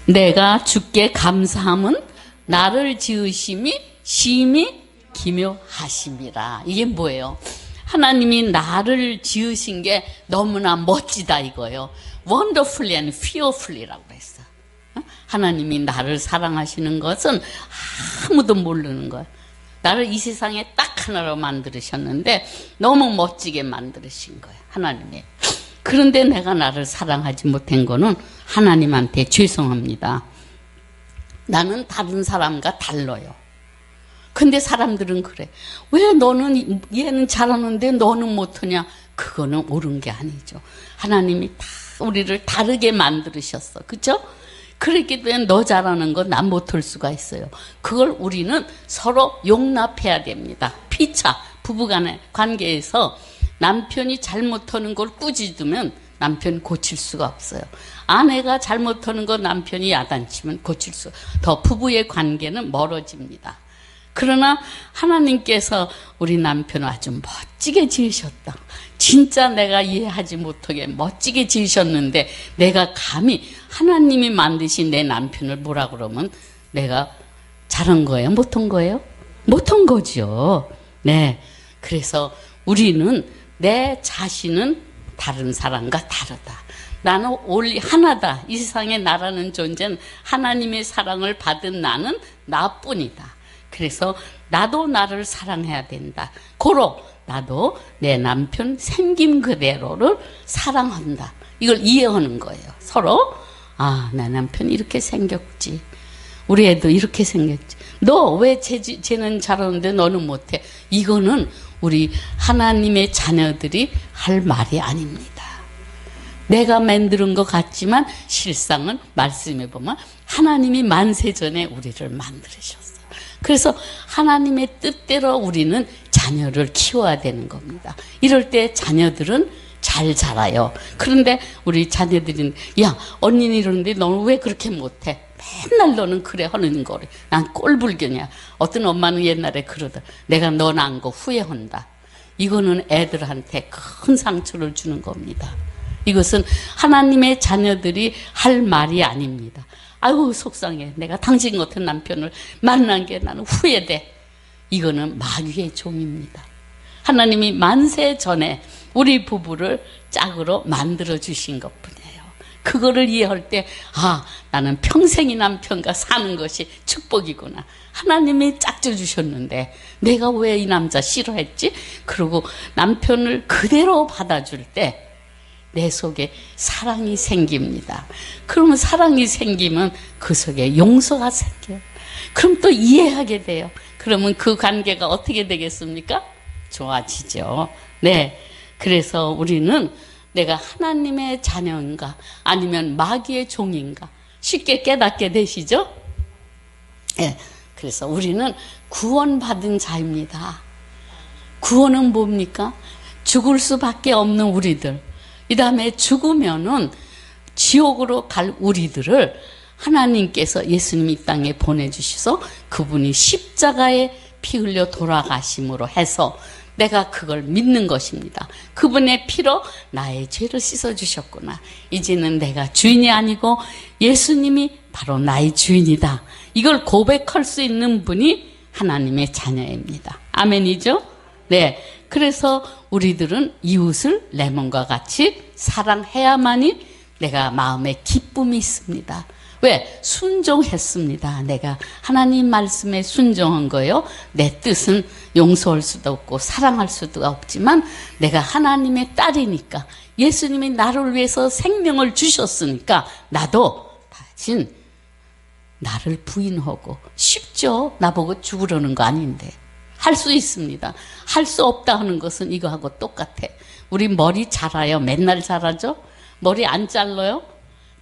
내가 주께 감사함은 나를 지으심이 심히 기묘하심이라. 이게 뭐예요? 하나님이 나를 지으신 게 너무나 멋지다 이거예요. Wonderfully and fearfully라고 했어. 하나님이 나를 사랑하시는 것은 아무도 모르는 거예요. 나를 이 세상에 딱 하나로 만들으셨는데 너무 멋지게 만드신 거예요. 하나님이. 그런데 내가 나를 사랑하지 못한 거는 하나님한테 죄송합니다. 나는 다른 사람과 달라요. 근데 사람들은 그래. 왜 너는 얘는 잘하는데 너는 못하냐? 그거는 옳은 게 아니죠. 하나님이 다 우리를 다르게 만들으셨어. 그죠? 그렇기 때문에 너 잘하는 건 난 못할 수가 있어요. 그걸 우리는 서로 용납해야 됩니다. 피차, 부부간의 관계에서 남편이 잘못하는 걸 꾸짖으면 남편 고칠 수가 없어요. 아내가 잘못하는 거 남편이 야단치면 고칠 수, 더 부부의 관계는 멀어집니다. 그러나 하나님께서 우리 남편을 아주 멋지게 지으셨다. 진짜 내가 이해하지 못하게 멋지게 지으셨는데 내가 감히 하나님이 만드신 내 남편을 뭐라 그러면 내가 잘한 거예요? 못한 거예요? 못한 거죠. 네. 그래서 우리는 내 자신은 다른 사람과 다르다. 나는 원리 하나다. 이 세상에 나라는 존재는 하나님의 사랑을 받은 나는 나뿐이다. 그래서 나도 나를 사랑해야 된다. 고로 나도 내 남편 생김 그대로를 사랑한다. 이걸 이해하는 거예요. 서로 내 남편 이렇게 생겼지. 우리 애도 이렇게 생겼지. 너 왜 쟤는 잘하는데 너는 못해? 이거는 우리 하나님의 자녀들이 할 말이 아닙니다. 내가 만드는 것 같지만 실상은 말씀해 보면 하나님이 만세 전에 우리를 만들으셨어요. 그래서 하나님의 뜻대로 우리는 자녀를 키워야 되는 겁니다. 이럴 때 자녀들은 잘 자라요. 그런데 우리 자녀들은 야 언니는 이러는데 너는 왜 그렇게 못해? 맨날 너는 그래 하는 거래. 난 꼴불견이야. 어떤 엄마는 옛날에 그러다. 내가 너 낳은 거 후회한다. 이거는 애들한테 큰 상처를 주는 겁니다. 이것은 하나님의 자녀들이 할 말이 아닙니다. 아유 속상해. 내가 당신 같은 남편을 만난 게 나는 후회돼. 이거는 마귀의 종입니다. 하나님이 만세 전에 우리 부부를 짝으로 만들어 주신 것뿐이에요. 그거를 이해할 때 나는 평생 이 남편과 사는 것이 축복이구나. 하나님이 짝져 주셨는데 내가 왜 이 남자 싫어했지? 그리고 남편을 그대로 받아줄 때 내 속에 사랑이 생깁니다. 그러면 사랑이 생기면 그 속에 용서가 생겨요. 그럼 또 이해하게 돼요. 그러면 그 관계가 어떻게 되겠습니까? 좋아지죠. 네. 그래서 우리는 내가 하나님의 자녀인가 아니면 마귀의 종인가 쉽게 깨닫게 되시죠? 네. 그래서 우리는 구원받은 자입니다. 구원은 뭡니까? 죽을 수밖에 없는 우리들. 이 다음에 죽으면은 지옥으로 갈 우리들을 하나님께서 예수님이 이 땅에 보내주셔서 그분이 십자가에 피 흘려 돌아가심으로 해서 내가 그걸 믿는 것입니다. 그분의 피로 나의 죄를 씻어주셨구나. 이제는 내가 주인이 아니고 예수님이 바로 나의 주인이다. 이걸 고백할 수 있는 분이 하나님의 자녀입니다. 아멘이죠? 네. 그래서 우리들은 이웃을 내 몸과 같이 사랑해야만이 내가 마음에 기쁨이 있습니다. 왜? 순종했습니다. 내가 하나님 말씀에 순종한 거예요. 내 뜻은 용서할 수도 없고 사랑할 수도 없지만 내가 하나님의 딸이니까 예수님이 나를 위해서 생명을 주셨으니까 나도 다신 나를 부인하고 쉽죠. 나보고 죽으려는 거 아닌데. 할 수 있습니다. 할 수 없다 하는 것은 이거하고 똑같아. 우리 머리 자라요. 맨날 자라죠? 머리 안 잘라요?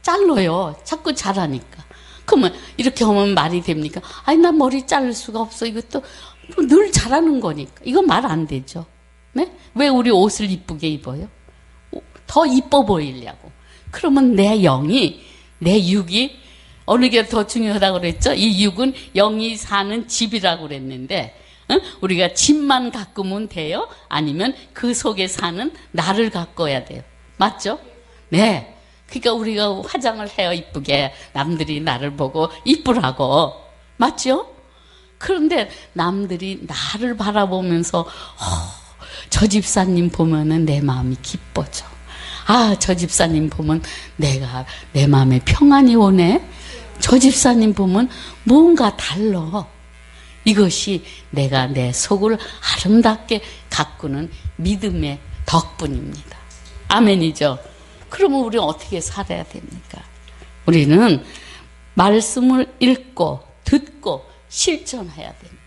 잘라요. 자꾸 자라니까. 그러면 이렇게 하면 말이 됩니까? 아니 나 머리 자를 수가 없어. 이것도 늘 자라는 거니까. 이거 말 안 되죠. 네? 왜 우리 옷을 이쁘게 입어요? 더 이뻐 보이려고. 그러면 내 영이, 내 육이 어느 게 더 중요하다고 그랬죠? 이 육은 영이 사는 집이라고 그랬는데 우리가 집만 가꾸면 돼요? 아니면 그 속에 사는 나를 가꿔야 돼요? 맞죠? 네. 그러니까 우리가 화장을 해요. 이쁘게. 남들이 나를 보고 이쁘라고. 맞죠? 그런데 남들이 나를 바라보면서 저 집사님 보면은 내 마음이 기뻐져. 저 집사님 보면 내 마음에 평안이 오네. 저 집사님 보면 뭔가 달라. 이것이 내가 내 속을 아름답게 가꾸는 믿음의 덕분입니다. 아멘이죠? 그러면 우리는 어떻게 살아야 됩니까? 우리는 말씀을 읽고 듣고 실천해야 됩니다.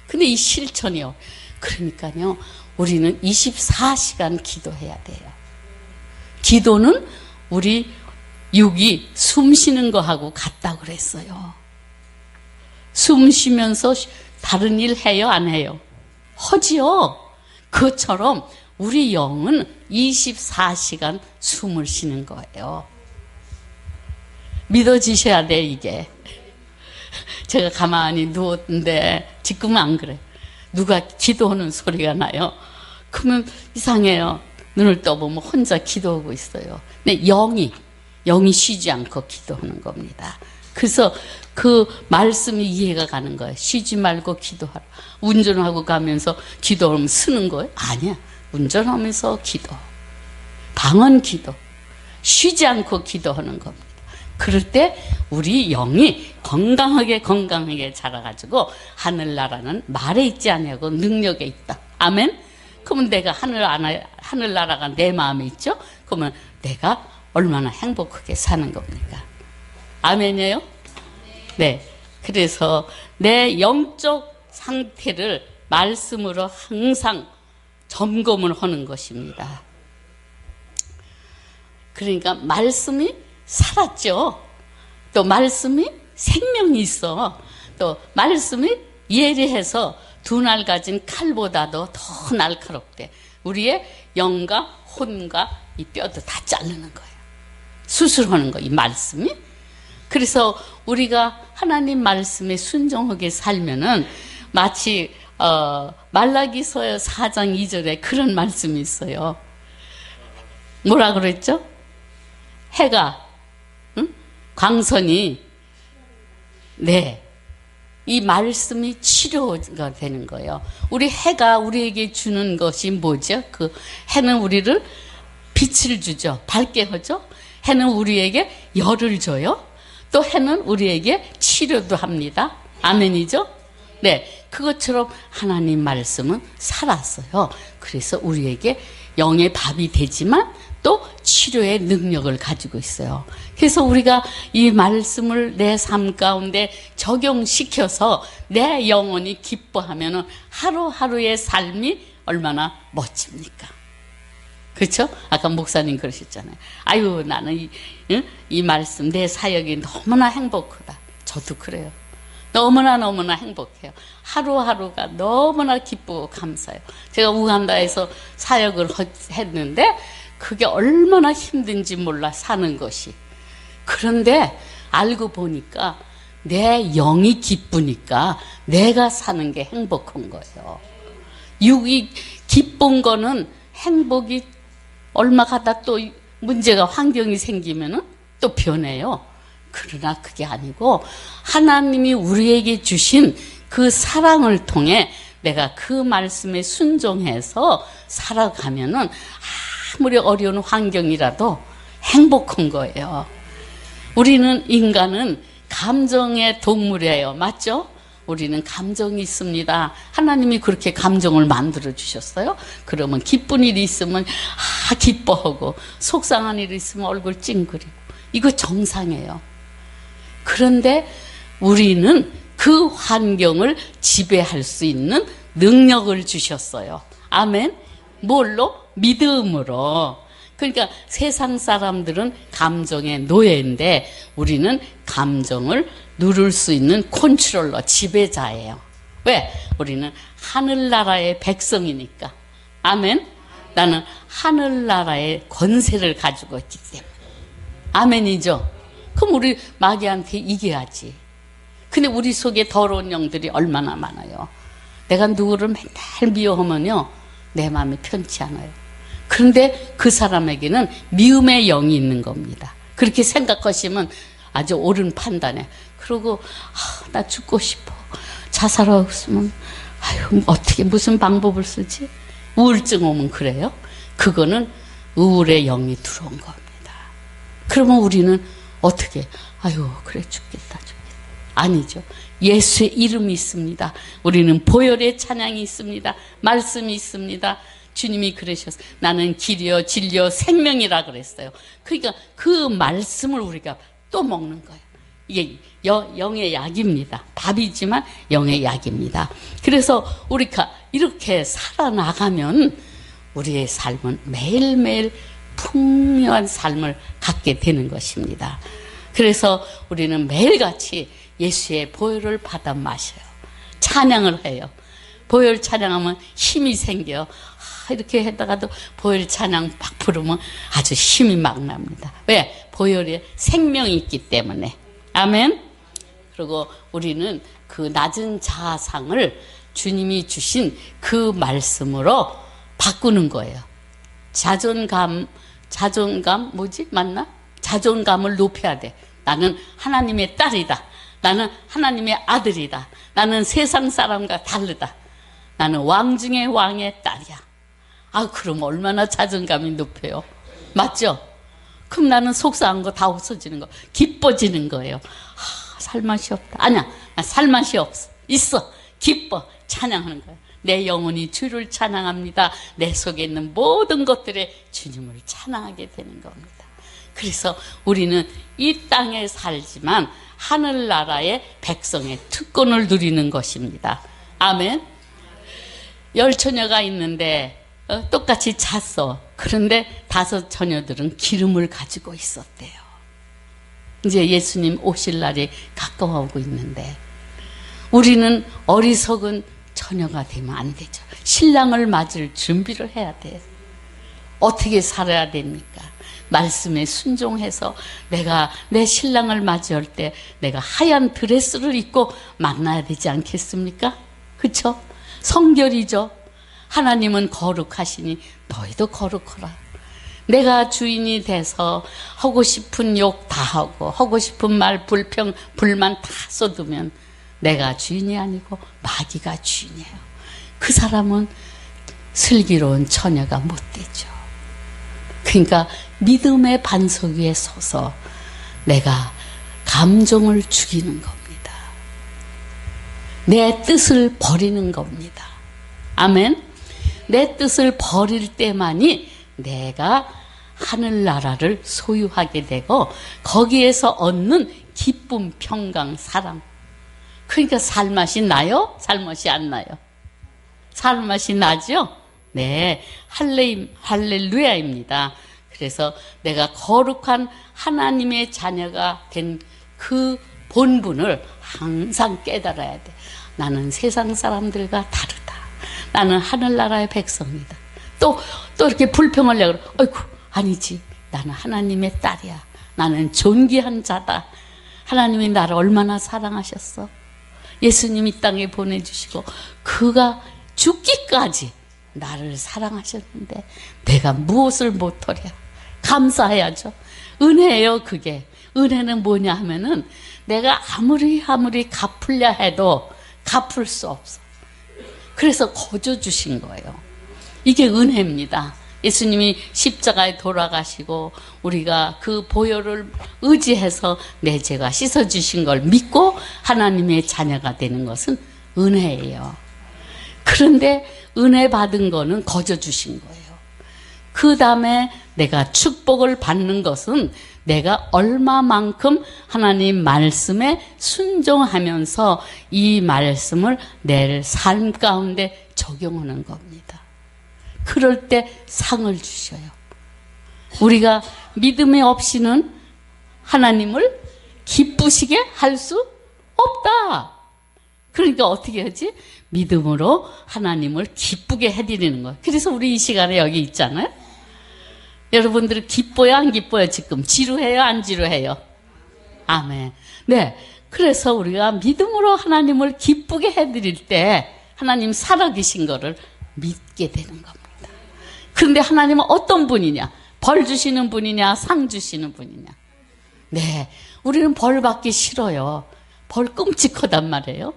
근데 이 실천이요. 그러니까요. 우리는 24시간 기도해야 돼요. 기도는 우리 육이 숨 쉬는 거하고 같다고 그랬어요. 숨 쉬면서 다른 일 해요? 안 해요? 하지요. 그것처럼 우리 영은 24시간 숨을 쉬는 거예요. 믿어지셔야 돼, 이게. 제가 가만히 누웠는데 지금은 안 그래. 누가 기도하는 소리가 나요. 그러면 이상해요. 눈을 떠보면 혼자 기도하고 있어요. 근데 영이 쉬지 않고 기도하는 겁니다. 그래서 그 말씀이 이해가 가는 거예요. 쉬지 말고 기도하라. 운전하고 가면서 기도하면 쓰는 거예요? 아니야. 운전하면서 기도. 방언 기도. 쉬지 않고 기도하는 겁니다. 그럴 때 우리 영이 건강하게 자라가지고 하늘나라는 말에 있지 아니하고 능력에 있다. 아멘? 그러면 내가 하늘나라가 내 마음에 있죠? 그러면 내가 얼마나 행복하게 사는 겁니까? 아멘이에요? 네. 그래서 내 영적 상태를 말씀으로 항상 점검을 하는 것입니다. 그러니까 말씀이 살았죠. 또 말씀이 생명이 있어. 또 말씀이 예리해서 두 날 가진 칼보다도 더 날카롭대. 우리의 영과 혼과 이 뼈도 다 자르는 거예요. 수술하는 거, 이 말씀이. 그래서 우리가 하나님 말씀에 순종하게 살면은 마치 말라기서 4장 2절에 그런 말씀이 있어요. 뭐라 그랬죠? 해가 광선이 이 말씀이 치료가 되는 거예요. 우리 해가 우리에게 주는 것이 뭐죠? 그 해는 우리를 빛을 주죠. 밝게 하죠. 해는 우리에게 열을 줘요. 또 해는 우리에게 치료도 합니다. 아멘이죠? 네, 그것처럼 하나님 말씀은 살았어요. 그래서 우리에게 영의 밥이 되지만 또 치료의 능력을 가지고 있어요. 그래서 우리가 이 말씀을 내 삶 가운데 적용시켜서 내 영혼이 기뻐하면 하루하루의 삶이 얼마나 멋집니까? 그렇죠? 아까 목사님 그러셨잖아요. 아유, 나는 이 말씀, 내 사역이 너무나 행복하다. 저도 그래요. 너무나 행복해요. 하루하루가 너무나 기쁘고 감사해요. 제가 우간다에서 사역을 했는데 그게 얼마나 힘든지 몰라, 사는 것이. 그런데 알고 보니까 내 영이 기쁘니까 내가 사는 게 행복한 거예요. 육이 기쁜 거는 행복이 얼마 가다 또 문제가 환경이 생기면은 또 변해요. 그러나 그게 아니고 하나님이 우리에게 주신 그 사랑을 통해 내가 그 말씀에 순종해서 살아가면은 아무리 어려운 환경이라도 행복한 거예요. 우리는 인간은 감정의 동물이에요. 맞죠? 우리는 감정이 있습니다. 하나님이 그렇게 감정을 만들어 주셨어요. 그러면 기쁜 일이 있으면 기뻐하고 속상한 일이 있으면 얼굴 찡그리고 이거 정상이에요. 그런데 우리는 그 환경을 지배할 수 있는 능력을 주셨어요. 아멘. 뭘로? 믿음으로. 그러니까 세상 사람들은 감정의 노예인데 우리는 감정을 누를 수 있는 컨트롤러, 지배자예요. 왜? 우리는 하늘나라의 백성이니까. 아멘. 나는 하늘나라의 권세를 가지고 있기 때문에. 아멘이죠. 그럼 우리 마귀한테 이겨야지. 근데 우리 속에 더러운 영들이 얼마나 많아요. 내가 누구를 맨날 미워하면요, 내 마음이 편치 않아요. 그런데 그 사람에게는 미움의 영이 있는 겁니다. 그렇게 생각하시면 아주 옳은 판단에. 그러고 나 죽고 싶어. 자살하고 있으면 아유, 어떻게 무슨 방법을 쓰지? 우울증 오면 그래요. 그거는 우울의 영이 들어온 겁니다. 그러면 우리는 어떻게? 아유, 그래 죽겠다. 아니죠. 예수의 이름이 있습니다. 우리는 보혈의 찬양이 있습니다. 말씀이 있습니다. 주님이 그러셨어요. 나는 길이요 진리요 생명이라 그랬어요. 그러니까 그 말씀을 우리가 또 먹는 거예요. 이게 영의 약입니다. 밥이지만 영의 약입니다. 그래서 우리가 이렇게 살아나가면 우리의 삶은 매일매일 풍요한 삶을 갖게 되는 것입니다. 그래서 우리는 매일같이 예수의 보혈을 받아 마셔요. 찬양을 해요. 보혈 찬양하면 힘이 생겨요. 이렇게 했다가도 보혈 찬양 막 부르면 아주 힘이 막 납니다. 왜? 보혈에 생명이 있기 때문에. 아멘. 그리고 우리는 그 낮은 자아상을 주님이 주신 그 말씀으로 바꾸는 거예요. 자존감 뭐지? 맞나? 자존감을 높여야 돼. 나는 하나님의 딸이다. 나는 하나님의 아들이다. 나는 세상 사람과 다르다. 나는 왕 중의 왕의 딸이야. 아, 그럼 얼마나 자존감이 높아요. 맞죠? 그럼 나는 속상한 거 다 없어지는 거, 기뻐지는 거예요. 살맛이 없다. 아니야, 살맛이 없어. 있어. 기뻐. 찬양하는 거예요. 내 영혼이 주를 찬양합니다. 내 속에 있는 모든 것들에 주님을 찬양하게 되는 겁니다. 그래서 우리는 이 땅에 살지만 하늘나라의 백성의 특권을 누리는 것입니다. 아멘. 10처녀가 있는데 똑같이 잤어. 그런데 5 처녀들은 기름을 가지고 있었대요. 이제 예수님 오실 날이 가까워오고 있는데 우리는 어리석은 처녀가 되면 안 되죠. 신랑을 맞을 준비를 해야 돼요. 어떻게 살아야 됩니까? 말씀에 순종해서 내가 내 신랑을 맞이할 때 내가 하얀 드레스를 입고 만나야 되지 않겠습니까? 그렇죠? 성결이죠. 하나님은 거룩하시니 너희도 거룩하라. 내가 주인이 돼서 하고 싶은 욕 다 하고 하고 싶은 말 불평 불만 다 쏟으면 내가 주인이 아니고 마귀가 주인이에요. 그 사람은 슬기로운 처녀가 못 되죠. 그러니까 믿음의 반석 위에 서서 내가 감정을 죽이는 겁니다. 내 뜻을 버리는 겁니다. 아멘. 내 뜻을 버릴 때만이 내가 하늘나라를 소유하게 되고 거기에서 얻는 기쁨, 평강, 사랑. 그러니까 살맛이 나요? 살맛이 안 나요? 살맛이 나죠? 네, 할렐루야입니다. 그래서 내가 거룩한 하나님의 자녀가 된 그 본분을 항상 깨달아야 돼. 나는 세상 사람들과 다르다. 나는 하늘나라의 백성이다. 또 이렇게 불평하려고 그래. 어이구, 아니지. 나는 하나님의 딸이야. 나는 존귀한 자다. 하나님이 나를 얼마나 사랑하셨어. 예수님 이 땅에 보내주시고 그가 죽기까지 나를 사랑하셨는데 내가 무엇을 못하랴. 감사해야죠. 은혜예요. 그게. 은혜는 뭐냐 하면은 내가 아무리 갚으려 해도 갚을 수 없어. 그래서 거저 주신 거예요. 이게 은혜입니다. 예수님이 십자가에 돌아가시고 우리가 그 보혈을 의지해서 내 죄가 씻어주신 걸 믿고 하나님의 자녀가 되는 것은 은혜예요. 그런데 은혜 받은 거는 거저 주신 거예요. 그 다음에 내가 축복을 받는 것은 내가 얼마만큼 하나님 말씀에 순종하면서 이 말씀을 내 삶 가운데 적용하는 겁니다. 그럴 때 상을 주셔요. 우리가 믿음이 없이는 하나님을 기쁘시게 할 수 없다. 그러니까 어떻게 하지? 믿음으로 하나님을 기쁘게 해드리는 거예요. 그래서 우리 이 시간에 여기 있잖아요. 여러분들 기뻐요, 안 기뻐요? 지금 지루해요, 안 지루해요? 아멘. 네, 그래서 우리가 믿음으로 하나님을 기쁘게 해드릴 때 하나님 살아계신 거를 믿게 되는 겁니다. 그런데 하나님은 어떤 분이냐? 벌 주시는 분이냐? 상 주시는 분이냐? 네, 우리는 벌 받기 싫어요. 벌 끔찍하단 말이에요.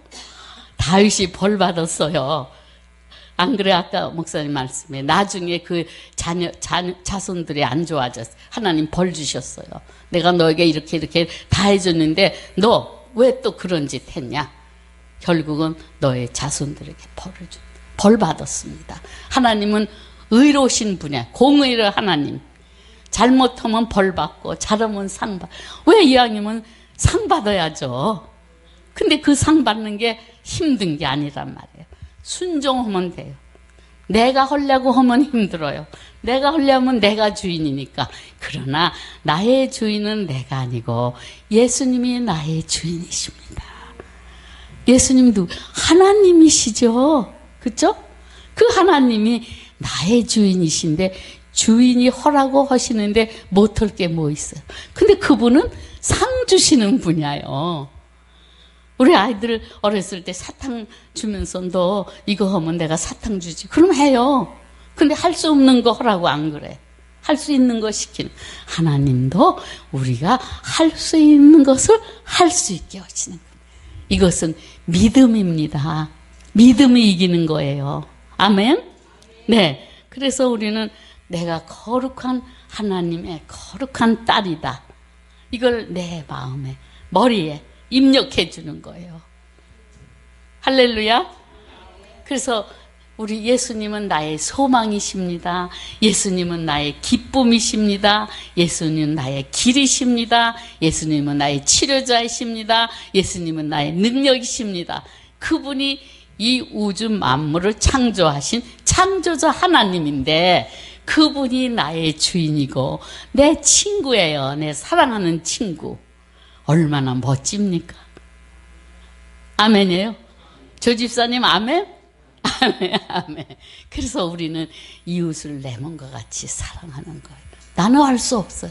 다윗이 벌 받았어요. 안 그래? 아까 목사님 말씀에 나중에 그 자손들이 안 좋아졌어요. 하나님 벌 주셨어요. 내가 너에게 이렇게 다 해줬는데 너 왜 또 그런 짓 했냐? 결국은 너의 자손들에게 벌 받았습니다. 하나님은 의로우신 분이야. 공의를 하나님. 잘못하면 벌 받고 잘하면 상 받고. 왜 이왕이면 상 받아야죠. 근데 그 상 받는 게 힘든 게 아니란 말이에요. 순종하면 돼요. 내가 하려고 하면 힘들어요. 내가 하려면 내가 주인이니까. 그러나 나의 주인은 내가 아니고 예수님이 나의 주인이십니다. 예수님도 하나님이시죠. 그렇죠? 그 하나님이 나의 주인이신데 주인이 허라고 하시는데 못할 게 뭐 있어요. 근데 그분은 상 주시는 분이에요. 우리 아이들 어렸을 때 사탕 주면서 너 이거 하면 내가 사탕 주지. 그럼 해요. 근데 할 수 없는 거 하라고 안 그래. 할 수 있는 거 시키는. 하나님도 우리가 할 수 있는 것을 할 수 있게 하시는 거예요. 이것은 믿음입니다. 믿음이 이기는 거예요. 아멘? 네. 그래서 우리는 내가 거룩한 하나님의 거룩한 딸이다. 이걸 내 마음에, 머리에 입력해 주는 거예요. 할렐루야. 그래서 우리 예수님은 나의 소망이십니다. 예수님은 나의 기쁨이십니다. 예수님은 나의 길이십니다. 예수님은 나의 치료자이십니다. 예수님은 나의 능력이십니다. 그분이 이 우주 만물을 창조하신 창조자 하나님인데 그분이 나의 주인이고 내 친구예요. 내 사랑하는 친구. 얼마나 멋집니까? 아멘이에요? 조 집사님 아멘? 아멘, 아멘. 그래서 우리는 이웃을 내 몸과 같이 사랑하는 거예요. 나는 할 수 없어요.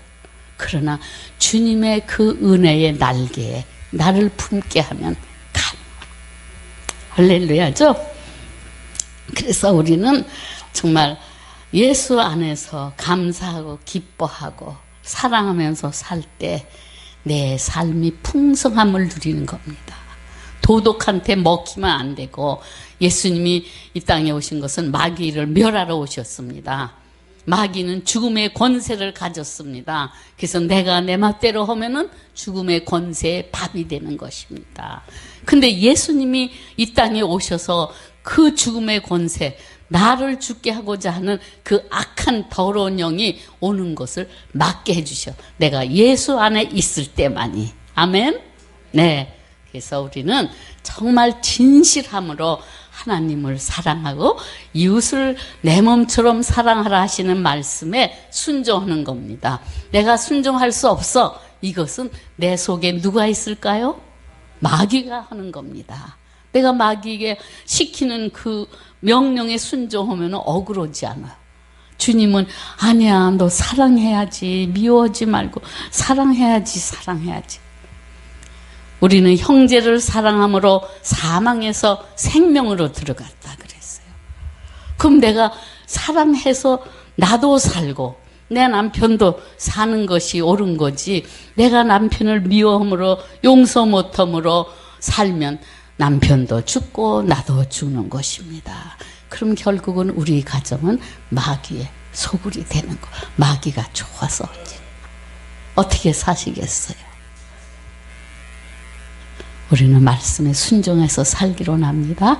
그러나 주님의 그 은혜의 날개에 나를 품게 하면 할렐루야죠? 그래서 우리는 정말 예수 안에서 감사하고 기뻐하고 사랑하면서 살 때 내 삶이 풍성함을 누리는 겁니다. 도덕한테 먹히면 안 되고 예수님이 이 땅에 오신 것은 마귀를 멸하러 오셨습니다. 마귀는 죽음의 권세를 가졌습니다. 그래서 내가 내 맛대로 하면은 죽음의 권세의 밥이 되는 것입니다. 근데 예수님이 이 땅에 오셔서 그 죽음의 권세, 나를 죽게 하고자 하는 그 악한 더러운 영이 오는 것을 막게 해주셔. 내가 예수 안에 있을 때만이. 아멘? 네. 그래서 우리는 정말 진실함으로 하나님을 사랑하고 이웃을 내 몸처럼 사랑하라 하시는 말씀에 순종하는 겁니다. 내가 순종할 수 없어. 이것은 내 속에 누가 있을까요? 마귀가 하는 겁니다. 내가 마귀에게 시키는 그 명령에 순종하면 억울하지 않아요. 주님은 아니야, 너 사랑해야지. 미워하지 말고 사랑해야지, 사랑해야지. 우리는 형제를 사랑함으로 사망에서 생명으로 들어갔다 그랬어요. 그럼 내가 사랑해서 나도 살고 내 남편도 사는 것이 옳은 거지. 내가 남편을 미워함으로 용서 못함으로 살면 남편도 죽고 나도 죽는 것입니다. 그럼 결국은 우리 가정은 마귀의 소굴이 되는 거. 마귀가 좋아서 어떻게 사시겠어요? 우리는 말씀에 순종해서 살기로 합니다.